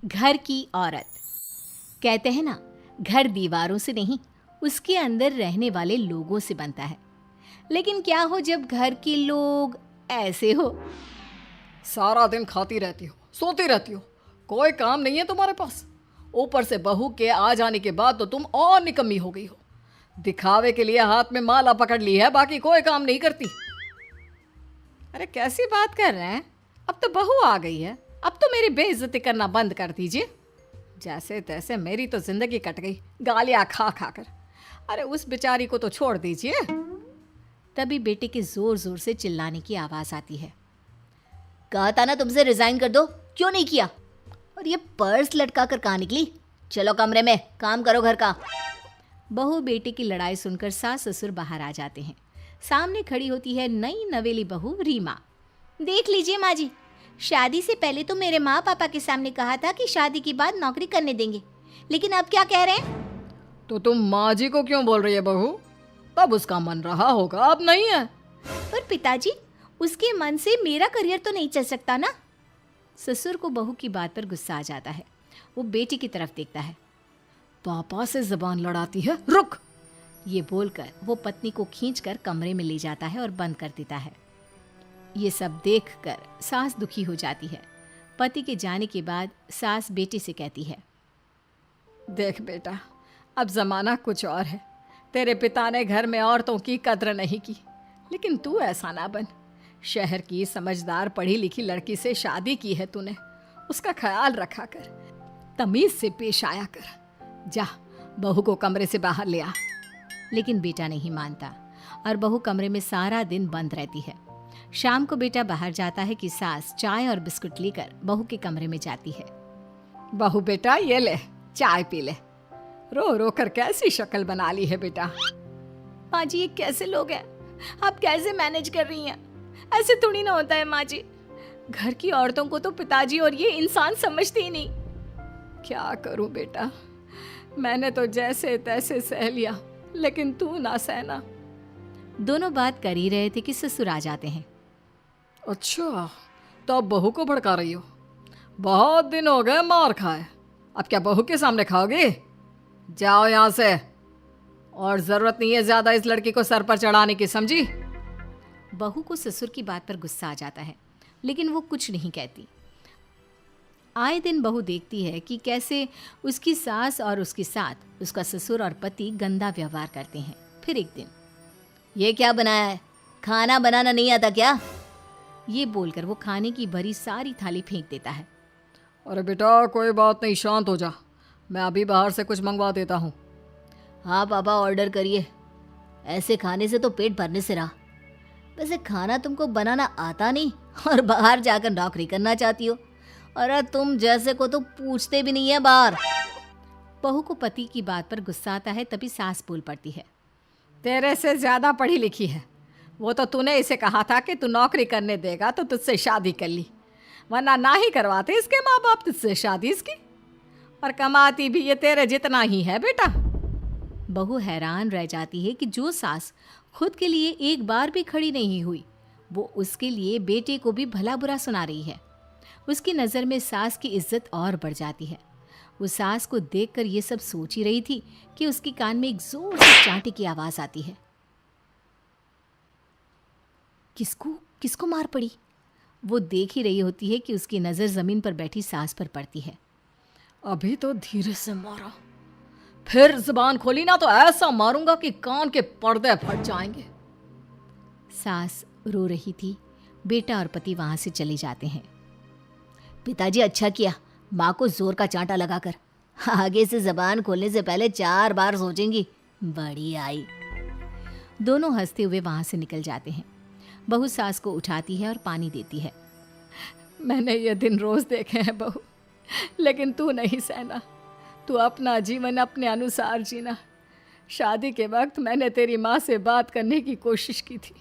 घर की औरत। कहते हैं ना, घर दीवारों से नहीं, उसके अंदर रहने वाले लोगों से बनता है। लेकिन क्या हो जब घर के लोग ऐसे हो? सारा दिन खाती रहती हो, सोती रहती हो, कोई काम नहीं है तुम्हारे पास। ऊपर से बहू के आ जाने के बाद तो तुम और निकम्मी हो गई हो। दिखावे के लिए हाथ में माला पकड़ ली है, बाकी कोई काम नहीं करती। अरे कैसी बात कर रहे हैं? अब तो बहू आ गई है, अब तो मेरी बेइज्जती करना बंद कर दीजिए। जैसे तैसे मेरी तो जिंदगी कट गई, गालियां खा खा कर। अरे उस बेचारी को तो छोड़ दीजिए। तभी बेटे के जोर जोर से चिल्लाने की आवाज आती है। कहा था ना तुमसे रिजाइन कर दो, क्यों नहीं किया? और ये पर्स लटका कर कहाँ निकली? चलो कमरे में, काम करो घर का। बहू बेटे की लड़ाई सुनकर सास ससुर बाहर आ जाते हैं। सामने खड़ी होती है नई नवेली बहू रीमा। देख लीजिए माँ जी, शादी से पहले तो मेरे माँ पापा के सामने कहा था कि शादी के बाद नौकरी करने देंगे, लेकिन अब क्या कह रहे हैं? तो तुम माँ जी को क्यों बोल रही है बहू? तब उसका मन रहा होगा, अब नहीं है। पर पिताजी, उसके मन से मेरा करियर तो नहीं चल सकता ना। ससुर को बहू की बात पर गुस्सा आ जाता है। वो बेटी की तरफ देखता है। पापा से जबान लड़ाती है, रुक। ये बोलकर वो पत्नी को खींचकर कमरे में ले जाता है और बंद कर देता है। ये सब देखकर सास दुखी हो जाती है। पति के जाने के बाद सास बेटी से कहती है, देख बेटा, अब जमाना कुछ और है। तेरे पिता ने घर में औरतों की कद्र नहीं की, लेकिन तू ऐसा ना बन। शहर की समझदार पढ़ी लिखी लड़की से शादी की है तूने, उसका ख्याल रखा कर, तमीज से पेश आया कर। जा, बहू को कमरे से बाहर ले आ। लेकिन बेटा नहीं मानता और बहू कमरे में सारा दिन बंद रहती है। शाम को बेटा बाहर जाता है कि सास चाय और बिस्कुट लेकर बहू के कमरे में जाती है। बहू बेटा ये ले, चाय पी ले। रो रो कर कैसी शक्ल बना ली है बेटा। माँ जी, ये कैसे लोग हैं? आप कैसे मैनेज कर रही हैं? ऐसे थोड़ी ना होता है माँ जी। घर की औरतों को तो पिताजी और ये इंसान समझते ही नहीं। क्या करूं बेटा, मैंने तो जैसे तैसे सह लिया, लेकिन तू ना सहना। दोनों बात कर ही रहे थे कि ससुर आ जाते हैं। अच्छा, तो अब बहू को भड़का रही हो? बहुत दिन हो गए मार खाए, अब क्या बहू के सामने खाओगे? जाओ यहाँ से, और जरूरत नहीं है ज्यादा इस लड़की को सर पर चढ़ाने की, समझी? बहू को ससुर की बात पर गुस्सा आ जाता है, लेकिन वो कुछ नहीं कहती। आए दिन बहू देखती है कि कैसे उसकी सास और उसके साथ उसका ससुर और पति गंदा व्यवहार करते हैं। फिर एक दिन, ये क्या बनाया है? खाना बनाना नहीं आता क्या? ये बोलकर वो खाने की भरी सारी थाली फेंक देता है। अरे बेटा कोई बात नहीं, शांत हो जा, मैं अभी बाहर से कुछ मंगवा देता हूँ। हाँ पापा, ऑर्डर करिए। ऐसे खाने से तो पेट भरने से रहा। वैसे खाना तुमको बनाना आता नहीं और बाहर जाकर नौकरी करना चाहती हो। अरे तुम जैसे को तो पूछते भी नहीं है बाहर। बहू को पति की बात पर गुस्सा आता है, तभी सास बोल पड़ती है। तेरे से ज्यादा पढ़ी लिखी है, वो तो तूने इसे कहा था कि तू नौकरी करने देगा तो तुझसे शादी कर ली, वरना ना ही करवाते इसके माँ बाप तुझसे शादी इसकी। और कमाती भी ये तेरे जितना ही है बेटा। बहू हैरान रह जाती है कि जो सास खुद के लिए एक बार भी खड़ी नहीं हुई, वो उसके लिए बेटे को भी भला बुरा सुना रही है। उसकी नज़र में सास की इज्जत और बढ़ जाती है। वो सास को देखकर ये सब सोच ही रही थी कि उसके कान में एक जोर से चांटे की आवाज़ आती है। किसको किसको मार पड़ी? वो देख ही रही होती है कि उसकी नज़र ज़मीन पर बैठी सास पर पड़ती है। अभी तो धीरे से मारा, फिर जुबान खोली ना तो ऐसा मारूंगा कि कान के पर्दे फट जाएंगे। सास रो रही थी। बेटा और पति वहां से चले जाते हैं। पिताजी अच्छा किया माँ को जोर का चांटा लगाकर, आगे से जबान खोलने से पहले 4 बार सोचेंगी। बड़ी आई। दोनों हंसते हुए वहां से निकल जाते हैं। बहू सास को उठाती है और पानी देती है। मैंने ये दिन रोज देखे हैं बहू, लेकिन तू नहीं सहना। तू अपना जीवन अपने अनुसार जीना। शादी के वक्त मैंने तेरी माँ से बात करने की कोशिश की थी,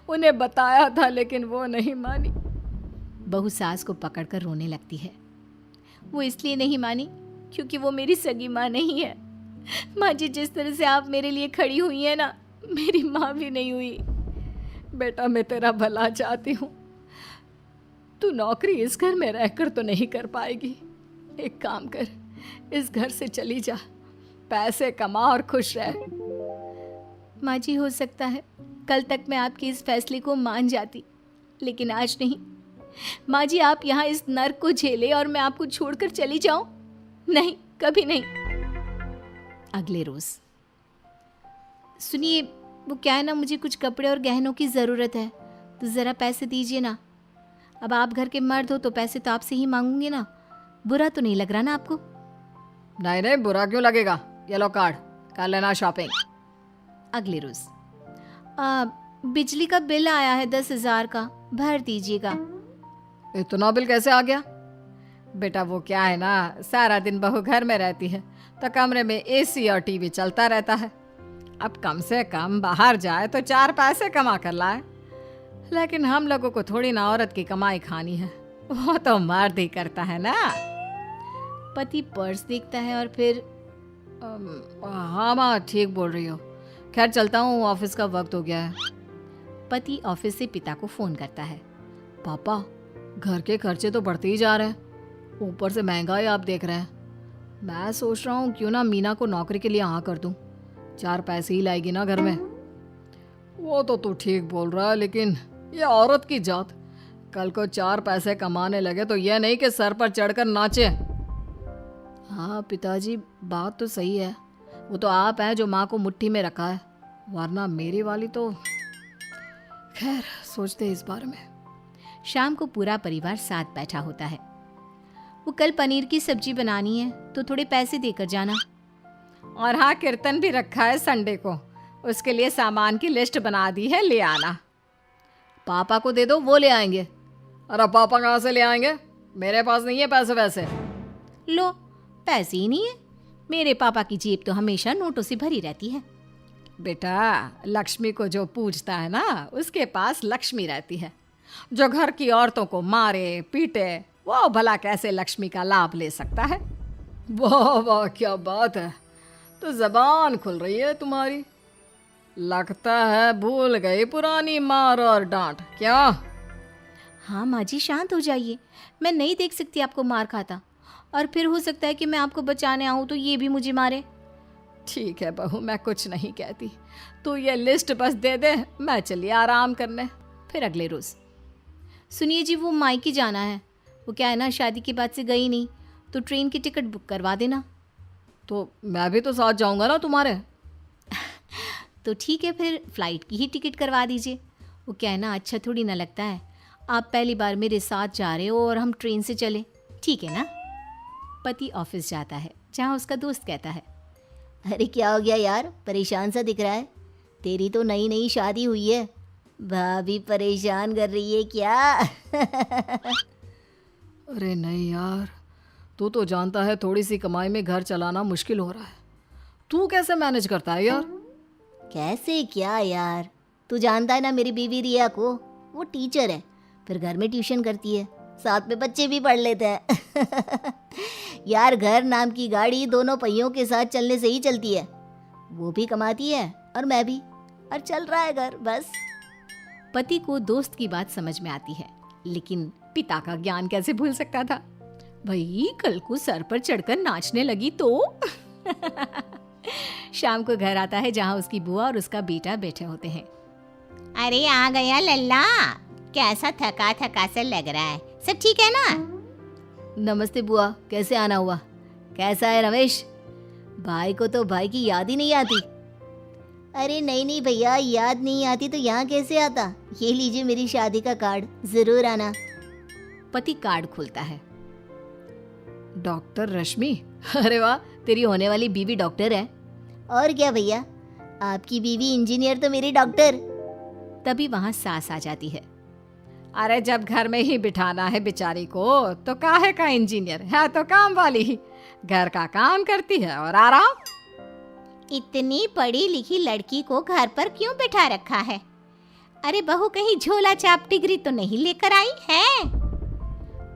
उन्हें बताया था, लेकिन वो नहीं मानी। बहू सास को पकड़कर रोने लगती है। वो इसलिए नहीं मानी क्योंकि वो मेरी सगी माँ नहीं है। माँ जी, जिस तरह से आप मेरे लिए खड़ी हुई है ना, मेरी माँ भी नहीं हुई। बेटा मैं तेरा भला चाहती हूँ, तू नौकरी इस घर में रहकर तो नहीं कर पाएगी, एक काम कर, इस घर से चली जा, पैसे कमा और खुश रह। माँ जी, हो सकता है कल तक मैं आपके इस फैसले को मान जाती, लेकिन आज नहीं। माँ जी, आप यहाँ इस नर्क को झेले और मैं आपको छोड़कर चली जाऊं? नहीं, कभी नहीं। अगले रोज, सुनिए, वो क्या है ना, मुझे कुछ कपड़े और गहनों की ज़रूरत है, तो ज़रा पैसे दीजिए ना। अब आप घर के मर्द हो तो पैसे तो आपसे ही मांगूंगी ना। बुरा तो नहीं लग रहा ना आपको? नहीं नहीं, बुरा क्यों लगेगा, ये लो कार्ड, कर लेना शॉपिंग। अगले रोज, बिजली का बिल आया है 10,000 का, भर दीजिएगा। इतना बिल कैसे आ गया? बेटा वो क्या है ना, सारा दिन बहू घर में रहती है तो कमरे में एसी और टीवी चलता रहता है। अब कम से कम बाहर जाए तो 4 पैसे कमा कर लाए, लेकिन हम लोगों को थोड़ी ना औरत की कमाई खानी है, वो तो मर्द ही करता है ना। पति पर्स देखता है और फिर हाँ माँ, ठीक बोल रही हो, खैर चलता हूँ, ऑफिस का वक्त हो गया है। पति ऑफिस से पिता को फोन करता है। पापा, घर के खर्चे तो बढ़ते ही जा रहे हैं, ऊपर से महंगाई आप देख रहे हैं। मैं सोच रहा हूँ क्यों ना मीना को नौकरी के लिए हाँ कर दूँ, 4 पैसे ही लाएगी ना घर में। वो तो तू ठीक बोल रहा है, लेकिन ये औरत की जात, कल को 4 पैसे कमाने लगे तो यह नहीं कि सर पर चढ़कर नाचे। हाँ पिताजी, बात तो सही है, वो तो आप हैं जो माँ को मुट्ठी में रखा है, वरना मेरी वाली तो। खैर, सोचते इस बारे में। शाम को पूरा परिवार साथ बैठा होता है। वो कल पनीर की सब्जी बनानी है तो थोड़े पैसे देकर जाना। और हाँ, कीर्तन भी रखा है संडे को, उसके लिए सामान की लिस्ट बना दी है, ले आना। पापा को दे दो, वो ले आएंगे। अरे पापा कहाँ से ले आएंगे, मेरे पास नहीं है पैसे वैसे। लो, पैसे ही नहीं है? मेरे पापा की जेब तो हमेशा नोटों से भरी रहती है। बेटा, लक्ष्मी को जो पूजता है ना, उसके पास लक्ष्मी रहती है। जो घर की औरतों को मारे पीटे, वो भला कैसे लक्ष्मी का लाभ ले सकता है? वाह वाह, क्या बात है, तो जबान खुल रही है तुम्हारी। लगता है भूल गई पुरानी मार और डांट, क्या? हाँ माँ जी, शांत हो जाइए, मैं नहीं देख सकती आपको मार खाता, और फिर हो सकता है कि मैं आपको बचाने आऊँ तो ये भी मुझे मारे। ठीक है बहू, मैं कुछ नहीं कहती, तू ये लिस्ट बस दे दे, मैं चलिए आराम करने। फिर अगले रोज, सुनिए जी, वो मायके जाना है, वो क्या है ना, शादी के बाद से गई नहीं, तो ट्रेन की टिकट बुक करवा देना। तो मैं भी तो साथ जाऊंगा ना तुम्हारे। तो ठीक है, फिर फ्लाइट की ही टिकट करवा दीजिए। वो क्या है ना, अच्छा थोड़ी ना लगता है, आप पहली बार मेरे साथ जा रहे हो और हम ट्रेन से चले, ठीक है ना? पति ऑफिस जाता है, जहाँ उसका दोस्त कहता है, अरे क्या हो गया यार, परेशान सा दिख रहा है, तेरी तो नई नई शादी हुई है, भाभी परेशान कर रही है क्या? अरे नहीं यार, तू तो जानता है थोड़ी सी कमाई में घर चलाना मुश्किल हो रहा है, तू कैसे मैनेज करता है यार? कैसे क्या यार, तू जानता है ना मेरी बीवी रिया को, वो टीचर है, फिर घर में ट्यूशन करती है, साथ में बच्चे भी पढ़ लेते हैं। यार, घर नाम की गाड़ी दोनों पहियों के साथ चलने से ही चलती है, वो भी कमाती है और मैं भी, और चल रहा है घर बस। पति को दोस्त की बात समझ में आती है, लेकिन पिता का ज्ञान कैसे भूल सकता था? भाई, कल को सर पर चढ़कर नाचने लगी तो। शाम को घर आता है, जहाँ उसकी बुआ और उसका बेटा बैठे होते हैं। अरे आ गया लल्ला, कैसा थका थका सा लग रहा है, सब ठीक है ना? नमस्ते बुआ, कैसे आना हुआ? कैसा है रमेश? भाई को तो भाई की याद ही नहीं आती। अरे नहीं नहीं भैया, याद नहीं आती तो यहाँ कैसे आता, ये लीजिए मेरी शादी का कार्ड, जरूर आना। पति कार्ड खोलता है। डॉक्टर रश्मि, अरे वाह, तेरी होने वाली बीवी डॉक्टर है। और क्या भैया, आपकी बीवी इंजीनियर तो मेरी डॉक्टर। तभी वहाँ सास आ जाती है। अरे जब घर में ही बिठाना है बेचारी को, तो काहे का इंजीनियर है, तो काम वाली ही, घर का काम करती है और आराम। इतनी पढ़ी लिखी लड़की को घर पर क्यों बिठा रखा है? अरे बहू कहीं झोला छाप डिग्री तो नहीं लेकर आई है?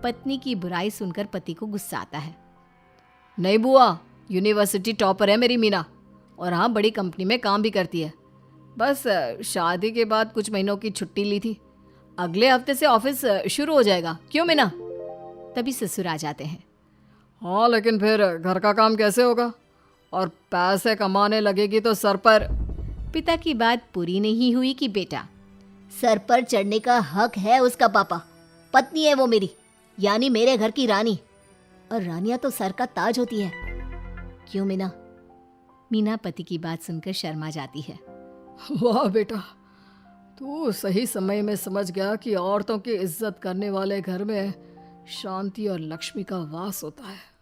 पत्नी की बुराई सुनकर पति को गुस्सा आता है। नहीं बुआ, यूनिवर्सिटी टॉपर है मेरी मीना, और हाँ, बड़ी कंपनी में काम भी करती है। बस शादी के बाद कुछ महीनों की छुट्टी ली थी, अगले हफ्ते से ऑफिस शुरू हो जाएगा। क्यों मीना? तभी ससुर आ जाते हैं। हाँ, लेकिन फिर घर का काम कैसे होगा? और पैसे कमाने लगेगी तो सर पर। पिता की बात पूरी नहीं हुई कि बेटा, सर पर चढ़ने का हक है उसका पापा। पत्नी है वो मेरी, यानी मेरे घर की रानी। और रानियां तो सर का ताज होती है। क्यों मीना? मीना पति की बात सुनकर शर्मा जाती है। वाह बेटा, तू सही समय में समझ गया कि औरतों की इज्जत करने वाले घर में शांति और लक्ष्मी का वास होता है।